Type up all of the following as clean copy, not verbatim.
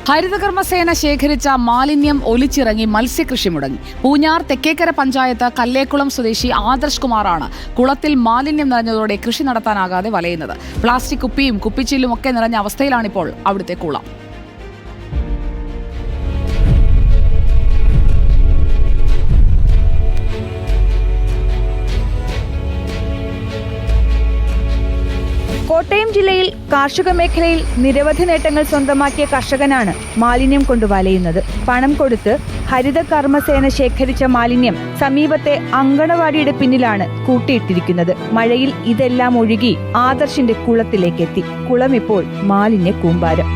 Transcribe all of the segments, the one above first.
ഹരിതകർമ്മസേന ശേഖരിച്ച മാലിന്യം ഒലിച്ചിറങ്ങി മത്സ്യകൃഷി മുടങ്ങി. പൂഞ്ഞാർ തെക്കേക്കര പഞ്ചായത്ത് കല്ലേക്കുളം സ്വദേശി ആദർശ് കുമാറാണ് കുളത്തിൽ മാലിന്യം നിറഞ്ഞതോടെ കൃഷി നടത്താനാകാതെ വലയുന്നത്. പ്ലാസ്റ്റിക് കുപ്പിയും കുപ്പിച്ചില്ലും ഒക്കെ നിറഞ്ഞ അവസ്ഥയിലാണിപ്പോൾ അവിടുത്തെ കുളം. കോട്ടയം ജില്ലയിൽ കാർഷിക മേഖലയിൽ നിരവധി നേട്ടങ്ങൾ സ്വന്തമാക്കിയ കർഷകനാണ് മാലിന്യം കൊണ്ട് വലയുന്നത്. പണം കൊടുത്ത് ഹരിത കർമ്മസേന ശേഖരിച്ച മാലിന്യം സമീപത്തെ അങ്കണവാടിയുടെ പിന്നിലാണ് കൂട്ടിയിട്ടിരിക്കുന്നത്. മഴയിൽ ഇതെല്ലാം ഒഴുകി ആദർശിന്റെ കുളത്തിലേക്കെത്തി. കുളം ഇപ്പോൾ മാലിന്യ കൂമ്പാരം.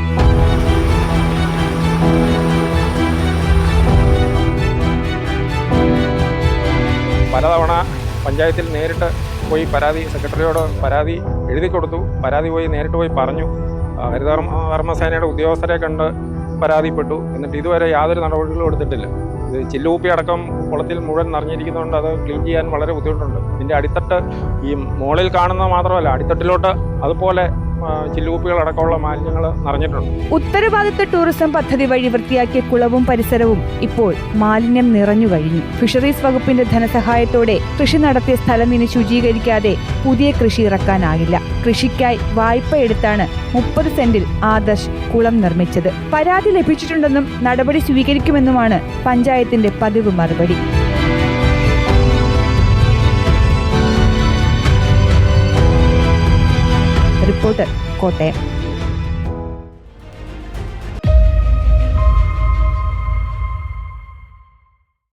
പലതവണ പഞ്ചായത്തിൽ നേരിട്ട് പോയി സെക്രട്ടറിയോട് പരാതി എഴുതി കൊടുത്തു. പരാതി നേരിട്ട് പോയി പറഞ്ഞു. ഹരിതകർമ്മസേനയുടെ ഉദ്യോഗസ്ഥരെ കണ്ട് പരാതിപ്പെട്ടു. എന്നിട്ട് ഇതുവരെ യാതൊരു നടപടികളും എടുത്തിട്ടില്ല. ഇത് ചില്ലുകുപ്പി അടക്കം കുളത്തിൽ മുഴുവൻ നിറഞ്ഞിരിക്കുന്നതുകൊണ്ട് അത് ക്ലീൻ ചെയ്യാൻ വളരെ ബുദ്ധിമുട്ടുണ്ട്. ഇതിൻ്റെ അടിത്തട്ട് ഈ മുകളിൽ കാണുന്നത് മാത്രമല്ല, അടിത്തട്ടിലോട്ട് അതുപോലെ ചില്ലുകുപ്പികൾ അടക്കമുള്ള മാലിന്യങ്ങൾ നിറഞ്ഞിട്ടുണ്ട്. ഉത്തരഭാഗത്ത് ടൂറിസം പദ്ധതി വഴി വൃത്തിയാക്കിയ കുളവും പരിസരവും ഇപ്പോൾ മാലിന്യം നിറഞ്ഞു കഴിഞ്ഞു. ഫിഷറീസ് വകുപ്പിന്റെ ധനസഹായത്തോടെ കൃഷി നടത്തിയ സ്ഥലം ഇനി ശുചീകരിക്കാതെ പുതിയ കൃഷി ഇറക്കാനാകില്ല. കൃഷിക്കായി വായ്പ എടുത്താണ് 30 സെന്റിൽ ആദർശ് കുളം നിർമ്മിച്ചത്. പരാതി ലഭിച്ചിട്ടുണ്ടെന്നും നടപടി സ്വീകരിക്കുമെന്നുമാണ് പഞ്ചായത്തിന്റെ പതിവ് മറുപടി. റിപ്പോർട്ടർ, കോട്ടയം.